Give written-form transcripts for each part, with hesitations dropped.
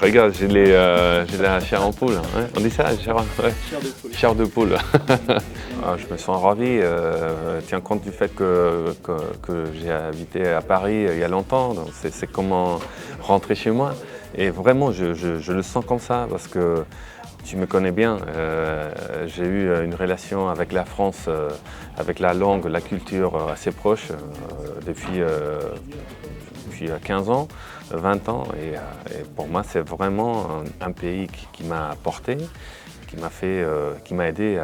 Regarde, j'ai la chair en poule. Hein. On dit ça, chair, ouais. Chair de poule. Je me sens ravi. Tiens compte du fait que j'ai habité à Paris il y a longtemps. C'est comment rentrer chez moi. Et vraiment, je le sens comme ça parce que tu me connais bien. J'ai eu une relation avec la France, avec la langue, la culture assez proche depuis 15 ans, 20 ans. Et pour moi, c'est vraiment un pays qui m'a apporté, qui m'a aidé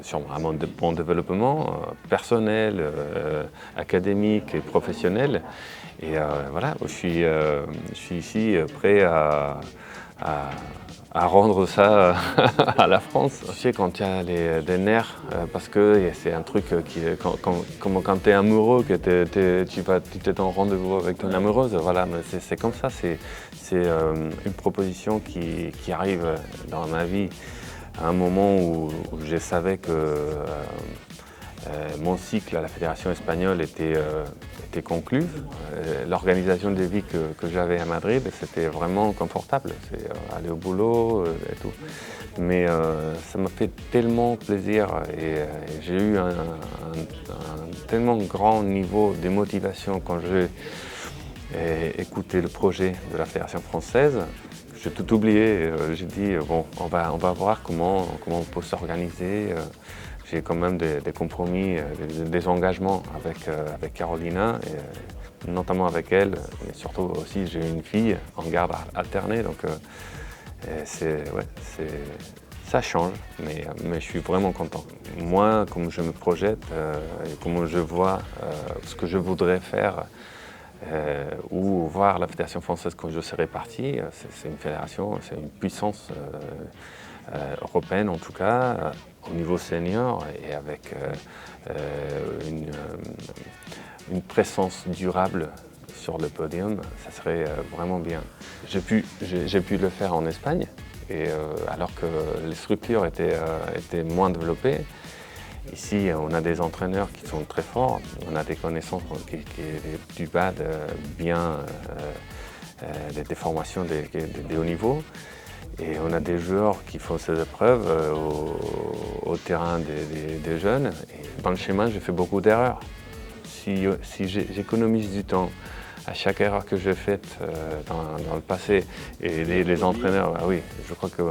sur mon développement personnel, académique et professionnel. Et voilà, je suis ici prêt à rendre ça à la France. Tu sais, quand il y a des nerfs, parce que c'est un truc qui est comme quand tu es amoureux, que tu es en rendez-vous avec ton amoureuse, voilà, mais c'est comme ça, c'est une proposition qui arrive dans ma vie à un moment où je savais que mon cycle à la Fédération espagnole était conclu. L'organisation de vie que j'avais à Madrid, c'était vraiment confortable. C'est aller au boulot et tout. Mais ça m'a fait tellement plaisir et j'ai eu un tellement grand niveau de motivation quand j'ai écouté le projet de la Fédération française. J'ai tout oublié. J'ai dit, bon, on va voir comment on peut s'organiser. J'ai quand même des compromis, des engagements avec Carolina, et notamment avec elle, et surtout aussi j'ai une fille en garde alternée, donc ça change, mais je suis vraiment content. Moi, comme je me projette et comme je vois ce que je voudrais faire, ou voir la Fédération française quand je serai parti, c'est une fédération, c'est une puissance européenne en tout cas, au niveau senior et avec une présence durable sur le podium, ça serait vraiment bien. J'ai pu le faire en Espagne, et alors que les structures étaient moins développées. Ici, on a des entraîneurs qui sont très forts, on a des connaissances du bas bien, des formations de haut niveau. Et on a des joueurs qui font ces épreuves au terrain des jeunes. Et dans le schéma, je fais beaucoup d'erreurs. Si j'économise du temps à chaque erreur que j'ai faite dans le passé, et les entraîneurs, ah oui, je crois que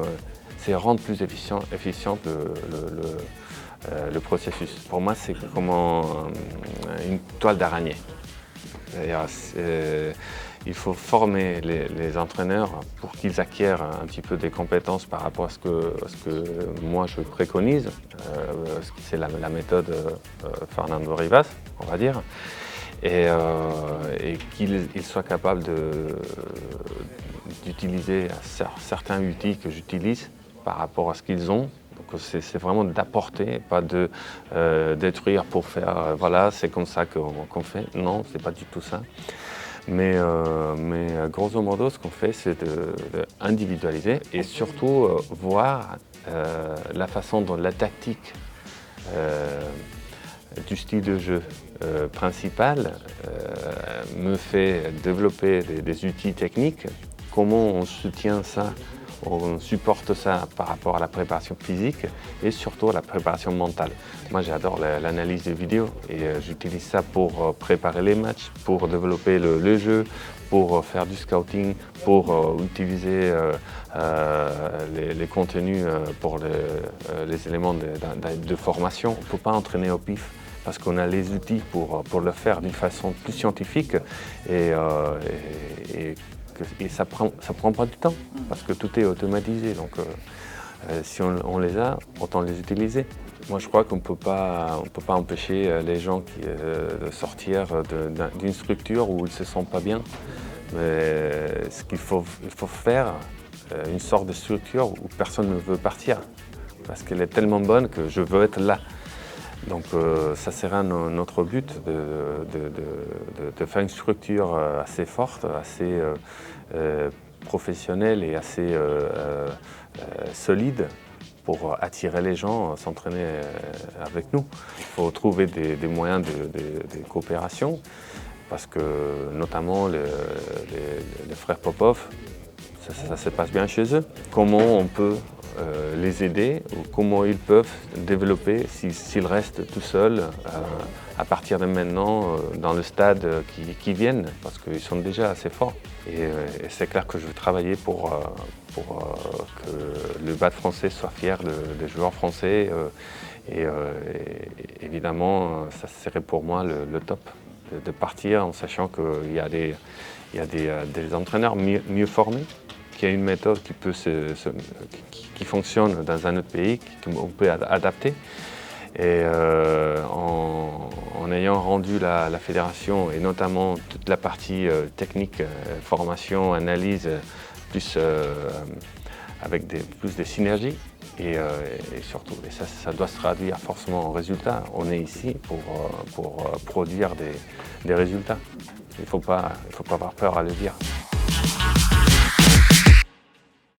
c'est rendre plus efficient le processus. Pour moi, c'est comme une toile d'araignée. Il faut former les entraîneurs pour qu'ils acquièrent un petit peu des compétences par rapport à ce que moi je préconise. C'est la méthode Fernando Rivas, on va dire. Et qu'ils soient capables d'utiliser certains outils que j'utilise par rapport à ce qu'ils ont. Donc c'est vraiment d'apporter, pas de détruire pour faire, voilà, c'est comme ça qu'on fait. Non, c'est pas du tout ça. Mais grosso modo, ce qu'on fait, c'est d'individualiser et surtout voir la façon dont la tactique du style de jeu principal me fait développer des outils techniques, comment on soutient ça, on supporte ça par rapport à la préparation physique et surtout à la préparation mentale. Moi j'adore l'analyse des vidéos et j'utilise ça pour préparer les matchs, pour développer le jeu, pour faire du scouting, pour utiliser les contenus pour les éléments de formation. On ne peut pas entraîner au pif parce qu'on a les outils pour le faire d'une façon plus scientifique et ça prend pas du temps parce que tout est automatisé. Donc si on les a, autant les utiliser. Moi je crois qu'on ne peut pas empêcher les gens de sortir d'une structure où ils ne se sentent pas bien. Mais il faut faire une sorte de structure où personne ne veut partir parce qu'elle est tellement bonne que je veux être là. Donc ça sera notre but de faire une structure assez forte, assez professionnelle et assez solide pour attirer les gens à s'entraîner avec nous. Il faut trouver des moyens de coopération. parce que notamment les frères Popov, ça se passe bien chez eux. Comment on peut les aider ou comment ils peuvent développer s'ils restent tout seuls à partir de maintenant dans le stade qui viennent, parce qu'ils sont déjà assez forts. Et c'est clair que je veux travailler pour que le BAD français soit fier des joueurs français. Et évidemment, ça serait pour moi le top, de partir en sachant qu'il y a des entraîneurs mieux formés, qu'il y a une méthode qui fonctionne dans un autre pays, qu'on peut adapter. Et en ayant rendu la fédération, et notamment toute la partie technique, formation, analyse, plus avec plus de synergie, et surtout, et ça doit se traduire forcément en résultats. On est ici pour produire des résultats. Il ne faut pas avoir peur à le dire.